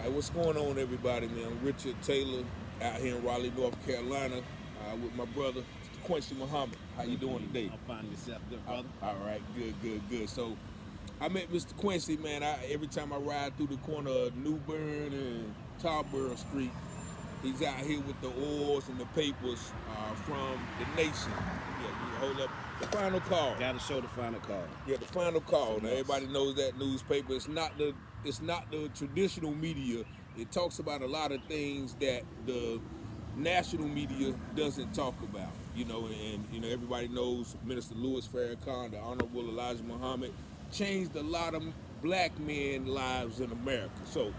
Hey, what's going on, everybody, man? I'm Richard Taylor out here in Raleigh, North Carolina, with my brother, Mr. Quincy Muhammad. How you doing today? I'm finding yourself, good brother. All right, good. So, I met Mr. Quincy, man. Every time I ride through the corner of New Bern and Tarboro Street, he's out here with the oils and the papers from the nation. Yeah, you hold up the final call. Gotta show the final call. Yeah, the final call. Now everybody knows that newspaper. It's not the traditional media. It talks about a lot of things that the national media doesn't talk about. And everybody knows Minister Louis Farrakhan, the Honorable Elijah Muhammad, changed a lot of black men's lives in America. So,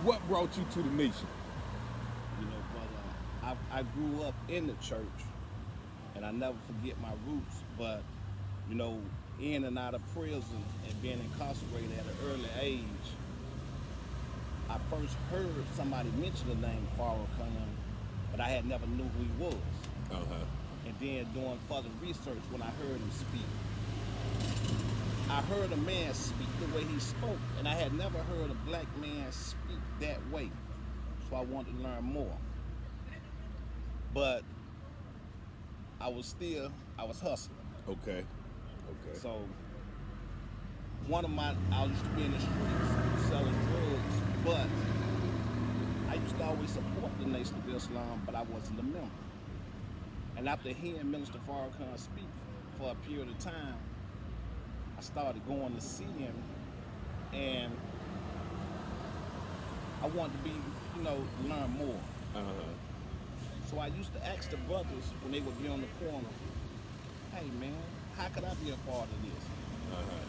what brought you to the nation? You know, brother, I grew up in the church, and I never forget my roots. But in and out of prison and being incarcerated at an early age, I first heard somebody mention the name Farrakhan, but I had never knew who he was. And then doing further research, when I heard him speak, I heard a man speak the way he spoke, and I had never heard a black man speak that way. So I wanted to learn more. But I was hustling. Okay. So I used to be in the streets selling drugs, but I used to always support the Nation of Islam, but I wasn't a member. And after hearing Minister Farrakhan speak for a period of time, I started going to see him, and I wanted to be, learn more. So I used to ask the brothers when they would be on the corner, hey man, how could I be a part of this?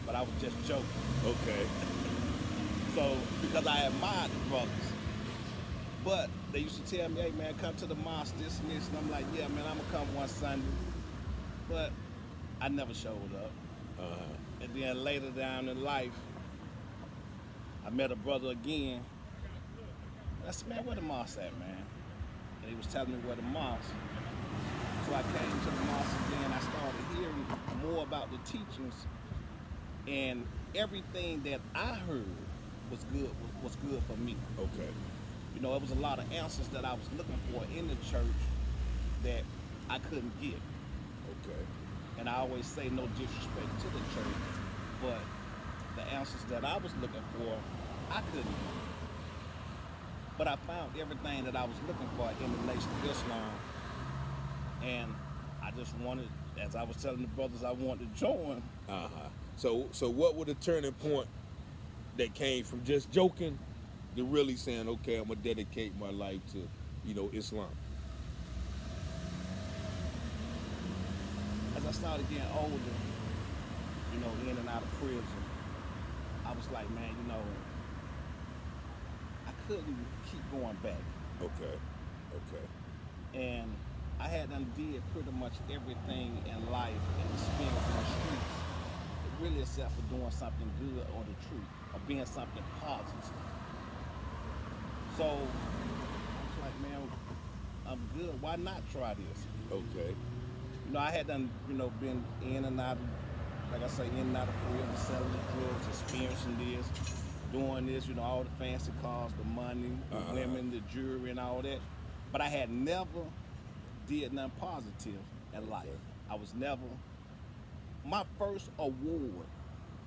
But I was just joking. Okay. So, because I admired the brothers. But they used to tell me, hey man, come to the mosque, this and this. And I'm like, yeah man, I'm gonna come one Sunday. But I never showed up. And then later down in life, I met a brother again. I said, man, where the mosque at, man? And he was telling me where the mosque. So I came to the mosque again. I started hearing more about the teachings, and everything that I heard was good for me. Okay. It was a lot of answers that I was looking for in the church that I couldn't get. Okay. And I always say no disrespect to the church, but the answers that I was looking for, I couldn't get. But I found everything that I was looking for in the Nation of Islam. And I just wanted, as I was telling the brothers, I wanted to join. So what was the turning point that came from just joking to really saying, okay, I'm gonna dedicate my life to, Islam? As I started getting older, in and out of prison, I was like, man, I couldn't keep going back. Okay. And I had done did pretty much everything in life and experience in the streets, really except for doing something good or the truth, or being something positive. So I was like, man, I'm good. Why not try this? Okay. I had done, been in and out of, like I say, in and out of prison, selling the drugs, experiencing this, doing this, all the fancy cars, the money, the women, the jewelry, and all that. But I had never did nothing positive in life. I was never, my first award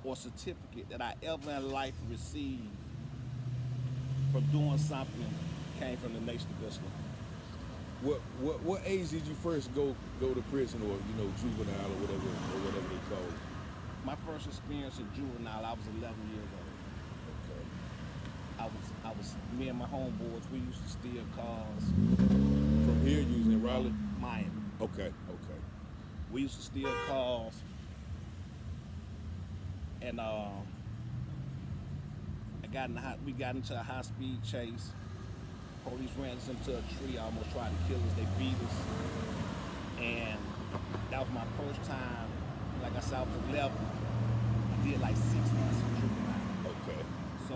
or certificate that I ever in life received from doing something came from the Nation of Islam. What age did you first go to prison, or juvenile, or whatever they call it? My first experience in juvenile, I was 11 years old. I was me and my homeboys, we used to steal cars. From here, you was in Raleigh? Miami. Okay. We used to steal cars, and we got into a high-speed chase. Police ran us into a tree, almost tried to kill us. They beat us, and that was my first time. Like I said, I was 11. I did like 6 months in juvenile. Okay. So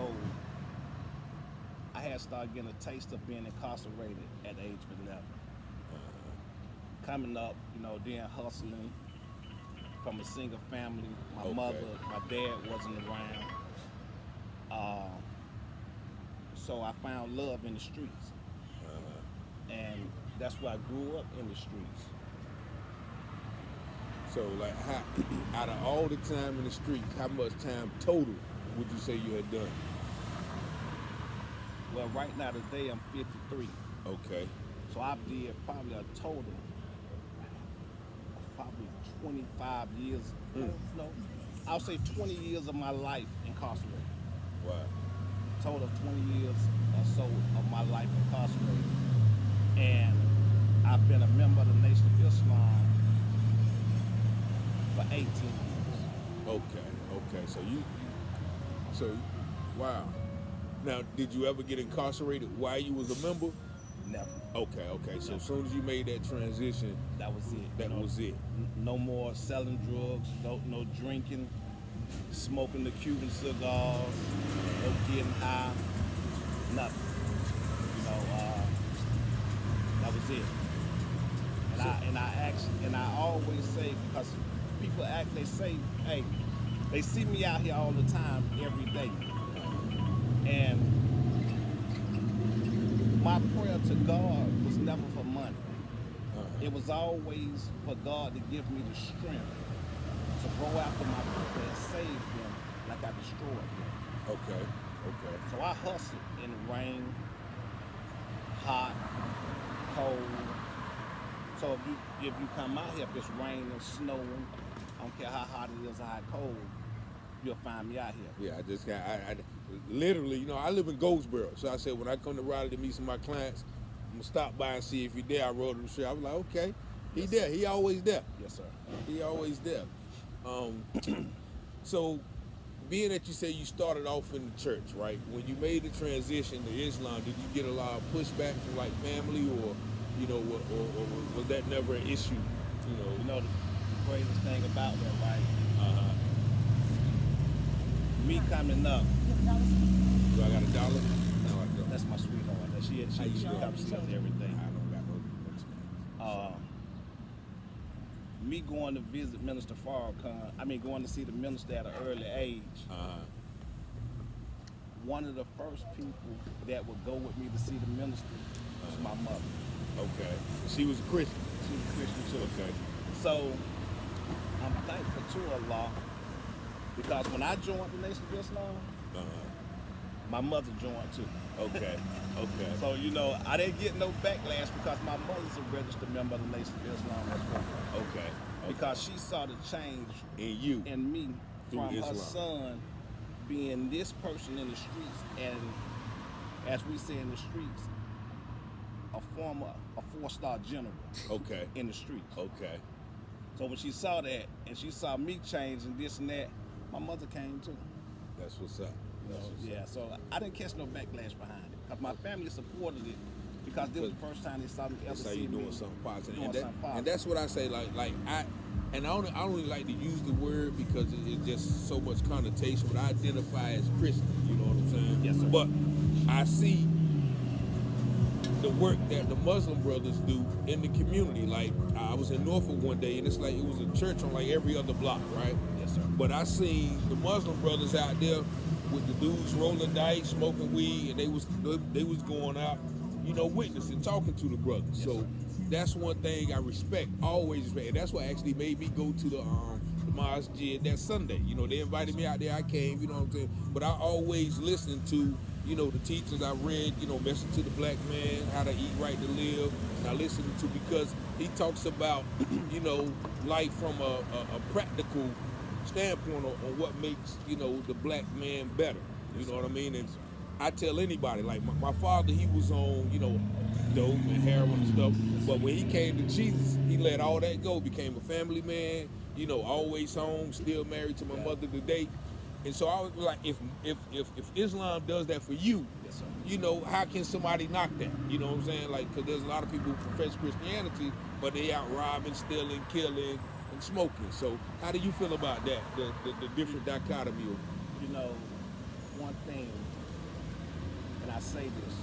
I had started getting a taste of being incarcerated at the age of 11. Coming up, then hustling from a single family. My mother, my dad wasn't around. So I found love in the streets, and that's why I grew up in the streets. So, like, how, out of all the time in the streets, how much time total would you say you had done? Well, right now today I'm 53, Okay. so I did probably a total of probably 25 years. No, I'll say 20 years of my life incarcerated. Wow. Total of 20 years or so of my life incarcerated, and I've been a member of the Nation of Islam for 18 years. Okay. So, wow. Now, did you ever get incarcerated while you was a member? Never. Okay. So Never. as soon as you made that transition, That was it. that was it. No more selling drugs, no drinking, smoking the Cuban cigars, no getting high, nothing. That was it. And I always say, because people they say, hey, they see me out here all the time, every day, and my prayer to God was never for money. It was always for God to give me the strength to go after my people and save them like I destroyed them. Okay. So I hustled in the rain, hot, cold. So if you come out here, if it's raining, snowing, I don't care how hot it is or how cold, you'll find me out here. Yeah, I just got, I literally, I live in Goldsboro. So I said, when I come to Raleigh to meet some of my clients, I'm going to stop by and see if you're there. I rode him the street. I was like, okay, he there. He always there. Yes, sir. He always there. So, being that you say you started off in the church, right? When you made the transition to Islam, did you get a lot of pushback from like family, or or was that never an issue? The craziest thing about that, right? Me coming up. Do I got $1? No, I don't. That's my sweetheart. She comes to us every day. I don't got no. Me going to visit Minister Farrakhan, going to see the minister at an early age. One of the first people that would go with me to see the minister was my mother. Okay. She was a Christian. She was a Christian too. Okay. So I'm thankful to Allah, because when I joined the Nation of Islam, my mother joined too. Okay. So I didn't get no backlash because my mother's a registered member of the Nation of Islam as well. Okay. Because she saw the change in you, in me, through from Islam. her son being this person in the streets, and as we say in the streets, a 4-star general. Okay. In the streets. Okay. So when she saw that, and she saw me change and this and that, my mother came too. That's what's up. So I didn't catch no backlash behind it, because my family supported it, because this was the first time they saw me ever That's how see you me doing something positive. doing something positive. And that's what I say. I don't really like to use the word because it's just so much connotation. But I identify as Christian. You know what I'm saying? Yes, sir. But I see the work that the Muslim brothers do in the community. Like, I was in Norfolk one day, and it's like it was a church on like every other block, right? Yes, sir. But I seen the Muslim brothers out there with the dudes rolling dice, smoking weed, and they was going out, witnessing, talking to the brothers. Yes, so sir. that's one thing I respect, always respect. And that's what actually made me go to the masjid that Sunday. They invited me out there, I came, you know what I'm saying? But I always listen to, the teachings I read, Message to the Black Man, How to Eat Right to Live. And I listen to, because he talks about, life from a practical standpoint on what makes, the black man better. You know what I mean? And I tell anybody, like my father, he was on, dope and heroin and stuff. But when he came to Jesus, he let all that go, became a family man, always home, still married to my mother today. And so I was like, if Islam does that for you, Yes, sir. how can somebody knock that? You know what I'm saying? Like, because there's a lot of people who profess Christianity, but they out robbing, stealing, killing, and smoking. So how do you feel about that, the different dichotomy of? One thing, and I say this,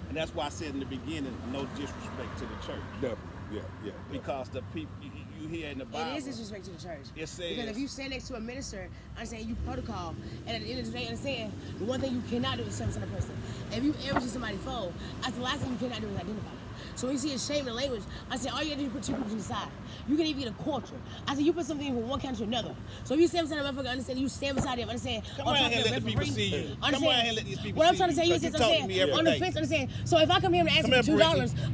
and that's why I said in the beginning, no disrespect to the church. Definitely, yeah. Because the people, you hear in the Bible. It is disrespect to the church. It says, because if you stand next to a minister, understand you protocol, and at the end of the day, understand the one thing you cannot do is service another person. If you ever see somebody fall, that's the last thing you cannot do is identify them. So when you see a shame in language, I said all you have to do is put two people to the side. You can even get a culture. I said you put something from one country to another. So if you stand beside a motherfucker, understand you stand beside them, understand. Come around here and let the people see you. Come around here and let these people what see I'm trying to say you. is, Because you talk to me every on the day. fence, understand. So if I come here and ask Come you here, $2,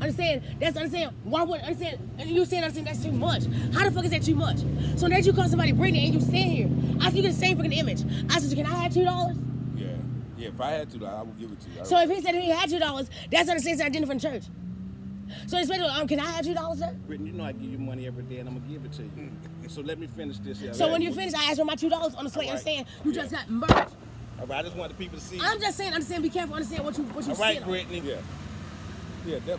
understand, why would, understand, and you saying, understand, that's too much. How the fuck is that too much? So that you call somebody Brittany and you stand here, I think you get the same freaking image. I said, can I have $2? Yeah, if I had to, I would give it to you. So if he said he had $2, that's understand I didn't from church. So it's can I have $2, sir? Brittany, you know I give you money every day and I'm going to give it to you. So let me finish this here. So when you finish, I ask for my $2 on the slate, All right. understand, you just got murdered. All right, I just want the people to see. I'm just saying, understand, be careful, understand what you All right, said. Brittany. Yeah, definitely.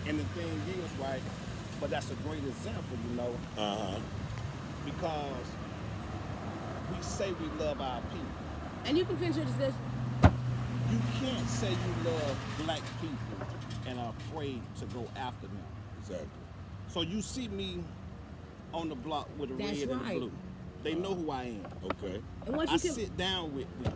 And the thing is, right, but that's a great example, you know, because we say we love our people. And you can finish your discussion. You can't say you love black people and are afraid to go after them. Exactly. So you see me on the block with the That's red and the right. blue. They know who I am. Okay. And what I you can, sit down with them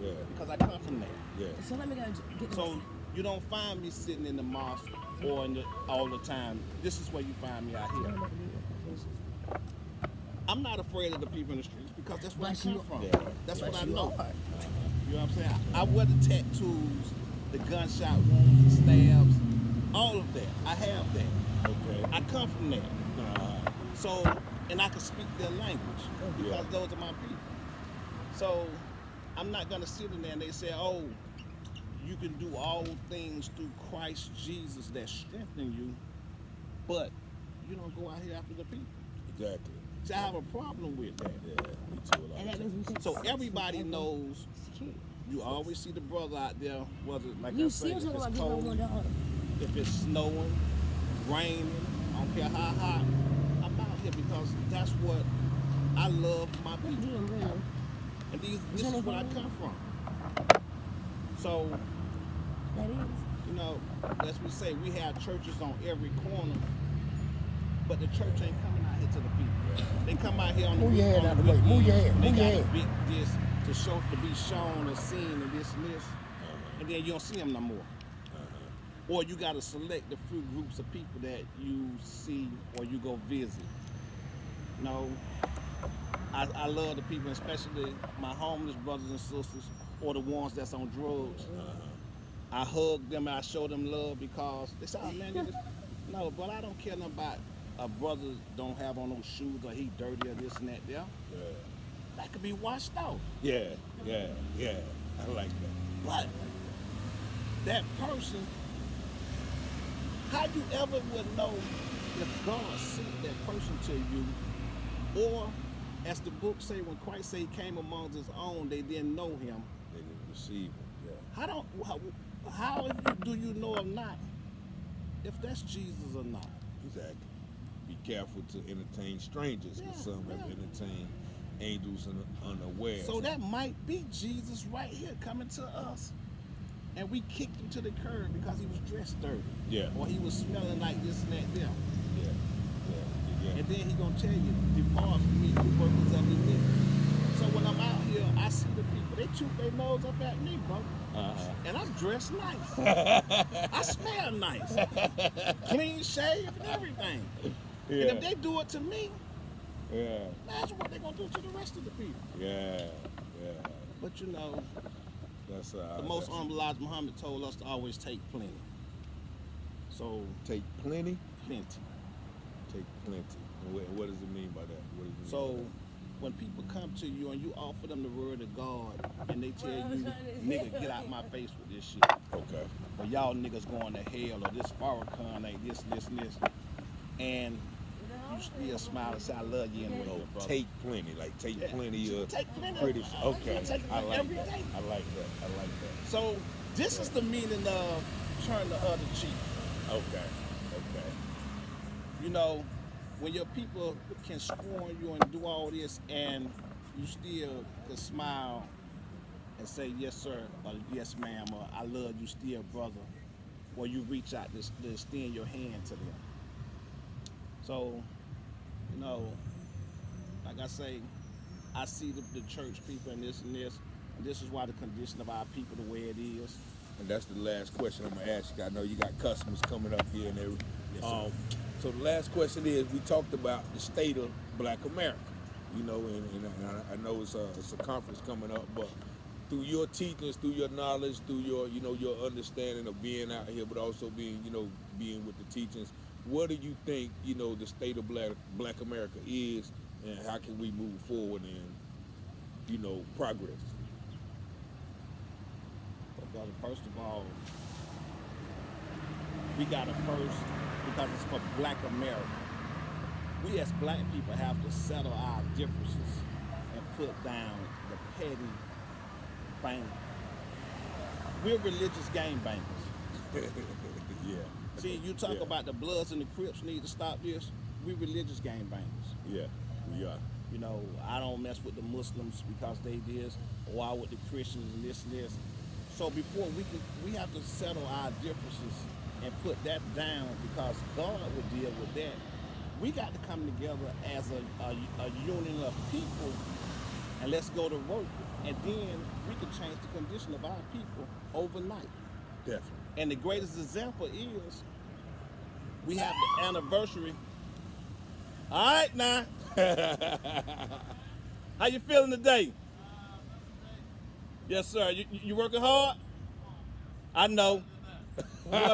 Yeah. because I come from there. Yeah. so let me go get So you don't find me sitting in the mosque or all the time. This is where you find me out here. I'm not afraid of the people in the streets because that's where I But come you- from. Yeah. That's But what I you know. are. You know what I'm saying? I wear the tattoos, the gunshot wounds, the stabs, all of that. I have that. Okay. I come from there. So, and I can speak their language because Yeah. those are my people. So, I'm not going to sit in there and they say, oh, you can do all things through Christ Jesus that strengthen you, but you don't go out here after the people. Exactly. See, I have a problem with that. Yeah, me too. A lot And of that means we take So everybody knows, security. you always see the brother out there, whether, like You I say, still if talking it's about giving cold, $1. if it's snowing, raining, I don't care how hot, I'm out here because that's what I love my What you people. doing, bro? And this is where I come from. So, That is. you know, as we say, we have churches on every corner, but the church ain't coming out here to the people. They come out here on the Move your head on out the the way. Move your head. weekend. They Move your got a head. big this to be shown or seen and this and this, and then you don't see them no more. Or you got to select a few groups of people that you see or you go visit. You know, I love the people, especially my homeless brothers and sisters or the ones that's on drugs. I hug them and I show them love because they say, oh man, you just... No, but I don't care nothing about a brother don't have on those shoes or he dirty or this and that there. Yeah. That could be washed off. Yeah. I like that. But that person, how you ever would know if God sent that person to you, or as the book say, when Christ said he came among his own, they didn't know him. They didn't receive him. Yeah. How do you know or not if that's Jesus or not? Exactly. Be careful to entertain strangers, because Yeah, some have yeah. entertained angels unaware. So that might be Jesus right here coming to us. And we kicked him to the curb because he was dressed dirty. Yeah. Or he was smelling like this and that there. Yeah. And then he gonna tell you, depart from me, you workers of iniquity. So when I'm out here, I see the people, they shoot their nose up at me, bro. And I'm dressed nice. I smell nice. Clean shave and everything. Yeah. And if they do it to me, Yeah. imagine what they're gonna do to the rest of the people. Yeah. But you know, That's the most honorable Elijah Muhammad told us to always take plenty. So take plenty. plenty. Take plenty. And what does it mean by that? What does it mean So by that? when people come to you and you offer them the word of God and they tell you, nigga, get out my face with this shit. Okay. Or y'all niggas going to hell, or this Farrakhan ain't this, and this. And you still smile and say, I love you anyway, Oh, brother. take plenty. Like take Yeah. plenty of Take plenty. British. Okay. Take I like every that. day. I like that. So this is the meaning of turn the other cheek. Okay. You know, when your people can scorn you and do all this and you still can smile and say, yes, sir, or yes, ma'am, or I love you still, brother, or you reach out to extend your hand to them. So You know, like I say, I see the church people and this, and this is why the condition of our people the way it is. And that's the last question I'm gonna ask you. I know you got customers coming up here and everything. Yes, sir. So the last question is, we talked about the state of Black America, you know, and I know it's a conference coming up, but through your teachings, through your knowledge, through your, you know, your understanding of being out here, but also being, you know, being with the teachings, what do you think, you know, the state of Black America is, and how can we move forward and, you know, progress? Well, brother, first of all, we gotta first, because it's for Black America, we as Black people have to settle our differences and put down the petty thing. We're religious game bangers. Yeah. See, you talk Yeah. about the Bloods and the Crips need to stop this. We religious game bangers. Yeah, we are. You know, I don't mess with the Muslims because they this, or I with the Christians and this and this. So before we have to settle our differences and put that down, because God will deal with that. We got to come together as a union of people, and let's go to work. And then we can change the condition of our people overnight. Definitely. And the greatest example is we have the anniversary. All right, now. How you feeling today? Yes, sir. You working hard? I know. You know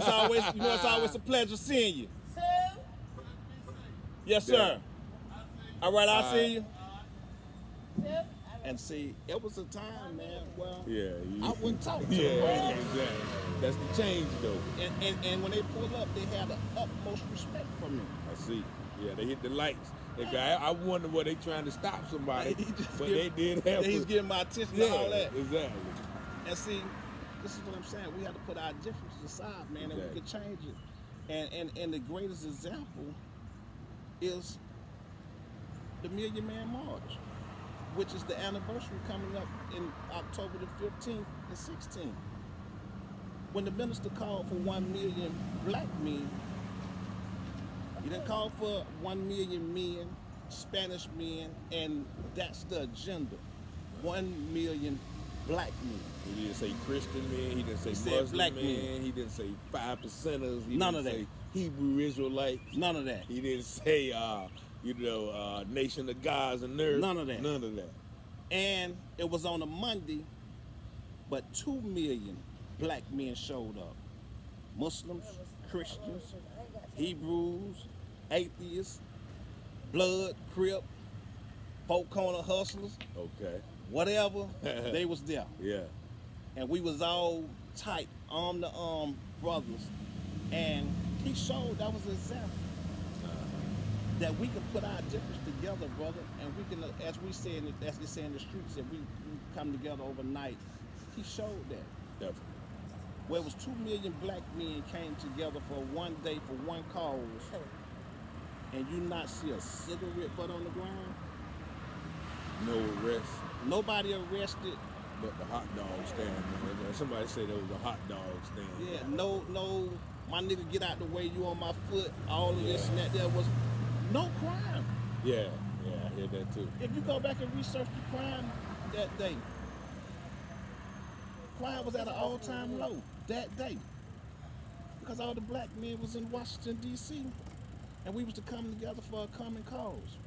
it's always a pleasure seeing you. Yes, sir. All right, I'll see you. And see, it was a time, man, well, I wouldn't talk to them. Yeah, exactly. That's the change, though. And when they pulled up, they had the utmost respect for me. I see. Yeah, they hit the lights. I wonder were they trying to stop somebody, but they did have He's to. getting my attention Yeah, and all that. exactly. And see, this is what I'm saying. We have to put our differences aside, man, and we Exactly. can change it. And the greatest example is the Million Man March, which is the anniversary coming up in October the 15th and 16th. When the minister called for 1 million black men, he didn't call for 1 million men, Spanish men, and that's the agenda. 1 million black men. He didn't say Christian men. He didn't say said Muslim black men. men. He didn't say 5%ers. He None didn't of say that. Hebrew Israelites. None of that. He didn't say, nation of gods and nerds. None of that. None of that. And it was on a Monday, but 2 million black men showed up. Muslims, Christians, Hebrews, atheists, blood, crip, folk corner hustlers, Okay. whatever, they was there. Yeah. And we was all tight, arm to arm brothers. And he showed that was an example. That we can put our difference together, brother, and we can, as we say, as they say in the streets, that we come together overnight. He showed that. Definitely. Where it was 2 million black men came together for one day for one cause, and you not see a cigarette butt on the ground, No arrest, nobody arrested. but the hot dog stand. Somebody said there was a hot dog stand. Yeah, no, my nigga, get out the way, you on my foot, all of this and that. There was no crime. Yeah, I hear that too. If you go back and research the crime that day, crime was at an all-time low that day. Because all the black men was in Washington, D.C., and we was to come together for a common cause.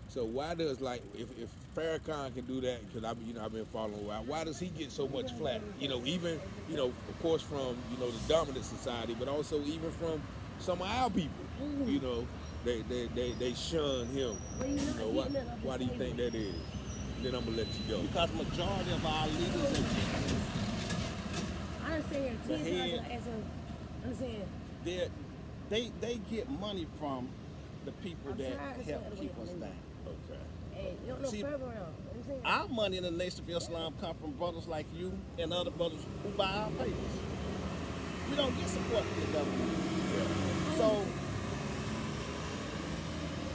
So why does, like, if Farrakhan can do that, because I've been following a while, why does he get so much flack? Even of course from the dominant society, but also even from some of our people. They shun him. Why do you think that is? Then I'm gonna let you go. Because majority of our leaders and teachers, I understand The your head. tears. I'm saying. they get money from the people I'm that tired of help saying keep it. us down. Okay. Hey, you don't know See, further around. I'm saying. Our money in the Nation of Islam come from brothers like you and other brothers who buy our papers. We don't get support from the government. So,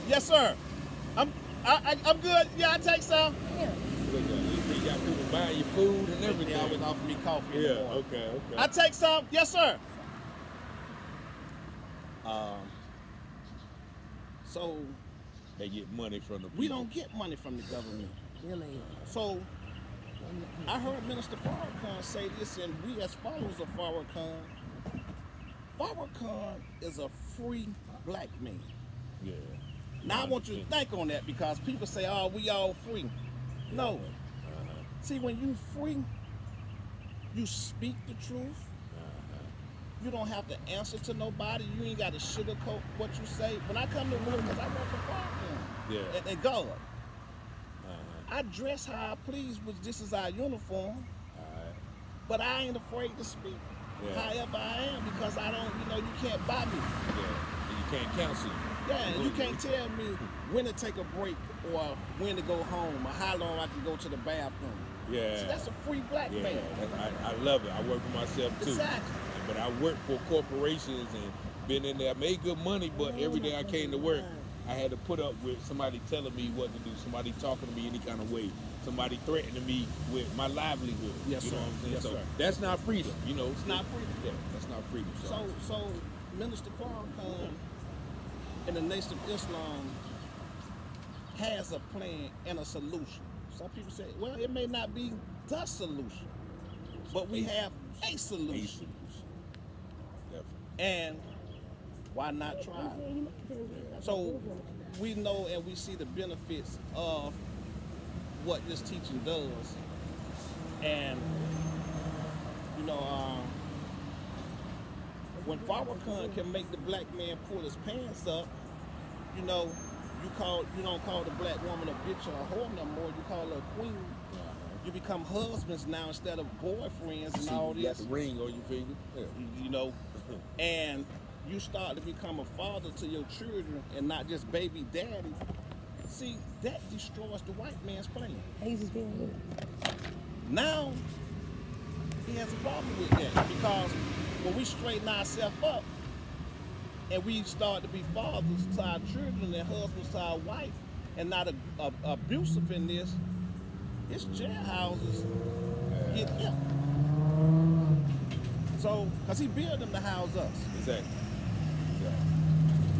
yes, sir. I'm good. Yeah, I take some. Yeah. You got people buying your food and everything. They always offer me coffee. in the Yeah. morning. Okay. I take some. Yes, sir. So They get money from the people. we don't get money from the government. Really? So I heard Minister Farrakhan say this, and we as followers of Farrakhan is a free black man. Yeah. Now I want you to think on that, because people say, oh, we all free. No. Uh-huh. See, when you free, you speak the truth. Uh-huh. You don't have to answer to nobody. You ain't got to sugarcoat what you say. When I come to work, because I work for Farrakhan Yeah. and God, Uh-huh. I dress how I please, which this is our uniform, All right. but I ain't afraid to speak Yeah. however I am, because I don't, you can't buy me. Yeah. And you can't counsel you. Yeah, and you can't tell me when to take a break or when to go home or how long I can go to the bathroom. Yeah. See, that's a free black Yeah. man. I love it. I work for myself too. Exactly. But I work for corporations and been in there. I made good money, but every day I came to work, I had to put up with somebody telling me what to do, somebody talking to me any kind of way, somebody threatening me with my livelihood. Yes, you know sir. what I'm saying? Yes, so sir. that's not freedom, you know. It's not freedom. Yeah, that's not freedom. So Minister Farrakhan and the Nation of Islam has a plan and a solution. Some people say, well, it may not be the solution, but we have a solution. Definitely. And why not try it? So we know and we see the benefits of what this teaching does. And, when Farrakhan can make the black man pull his pants up, you don't call the black woman a bitch or a whore no more. You call her a queen. You become husbands now instead of boyfriends and See, all you got this. the ring on your finger. Yeah. And you start to become a father to your children and not just baby daddy. See, that destroys the white man's plan. Now, he has a problem with that, because when we straighten ourselves up and we start to be fathers to our children and husbands to our wife and not abusive in this, it's jailhouses get him. So, because he built them to house us. Exactly. Yeah.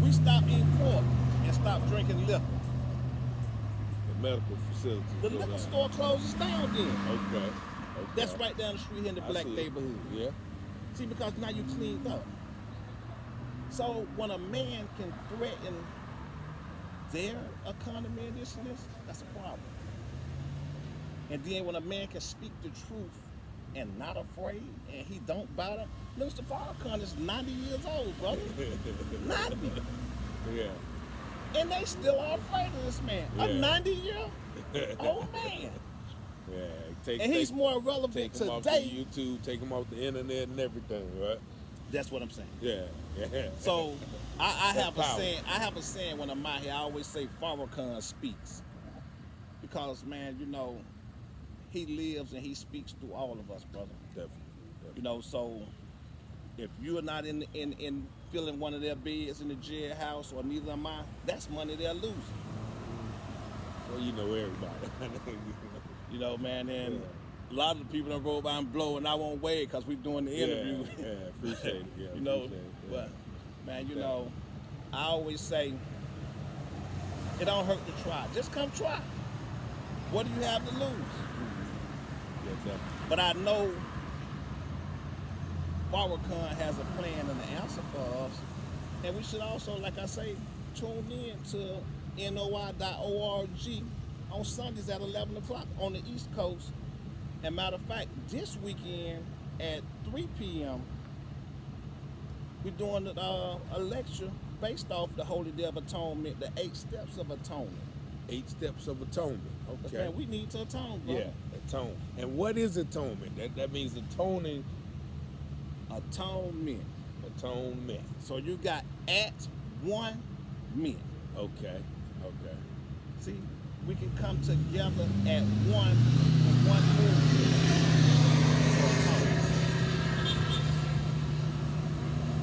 We stop eating pork and stop drinking liquor. The medical facilities. The go liquor down. store closes down then. Okay. That's right down the street here in the I black see it. neighborhood. Yeah. See, because now you cleaned up. So when a man can threaten their economy and this, that's a problem. And then when a man can speak the truth and not afraid, and he don't bow down. Mr. Farrakhan is 90 years old, brother. 90. Yeah. And they still are afraid of this man. A Yeah. 90-year-old man. Yeah. And he's more relevant take him off the today. YouTube, take him off the internet and everything, right? That's what I'm saying. Yeah. Yeah. So I That have a power. saying. I have a saying when I'm out here. I always say Farrakhan speaks, because man, he lives and he speaks through all of us, brother. Definitely. So if you're not in filling one of their beds in the jailhouse, or neither am I, that's money they're losing. Well, you know everybody. Man, and Yeah. a lot of the people that roll by and blow, and I won't wait because we're doing the interview. Yeah, appreciate it. Yeah, appreciate it. Yeah. But man, I always say it don't hurt to try. Just come try. What do you have to lose? Yeah, definitely. But I know Farrakhan has a plan and an answer for us, and we should also, like I say, tune in to NOI.org on Sundays at 11 o'clock on the East Coast. And matter of fact, this weekend at 3 p.m., we're doing a lecture based off the Holy Day of Atonement, the 8 steps of atonement. 8 steps of atonement. Okay. Man, we need to atone, bro. Yeah, atone. And what is atonement? That means atoning. Atonement. Atonement. So you got at one mint. Okay. See, we can come together at one movement.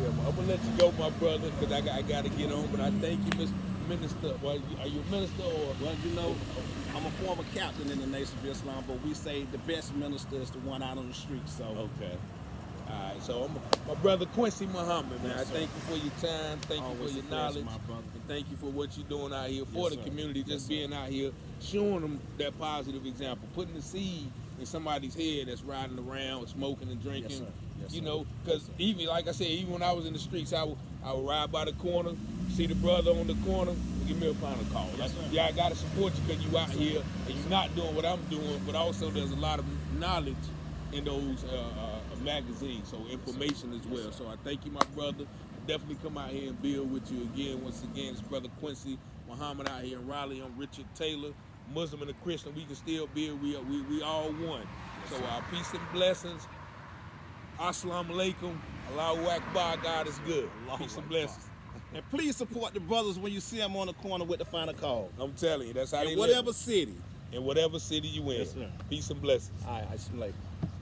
Yeah, well, I'm gonna let you go, my brother, because I gotta get on. But I thank you, Mr. Minister. Well, are you a minister or? Well, I'm a former captain in the Nation of Islam, but we say the best minister is the one out on the street. So Okay. All right, so my brother Quincy Muhammad, man. Yes, I sir. thank you for your time. Thank you Always for a your pleasure, knowledge. my brother. And thank you for what you're doing out here for Yes, the sir. community, Yes, just sir. being out here, showing them that positive example, putting the seed in somebody's head that's riding around, smoking and drinking. Yes, sir. Yes, You sir. know, because Yes, sir. even, like I said, even when I was in the streets, I would ride by the corner, see the brother on the corner, give me a pound of call. Yes, sir. Yeah, I got to support you because you out Yes, sir. here and you're not doing what I'm doing, but also there's a lot of knowledge in those magazines, so information as well. So I thank you, my brother. Definitely come out here and build with you again. Once again, it's brother Quincy Muhammad out here in Raleigh. I'm Richard Taylor, Muslim and a Christian. We can still build. We all one. So peace and blessings. Assalamu alaikum. Allahu Akbar. God is good. Allahu Peace and Akbar. blessings. And please support the brothers when you see them on the corner with the final call. I'm telling you, that's how they In live. whatever city. In whatever city you in. Yes, sir. Peace and blessings. All right, Assalamu alaikum.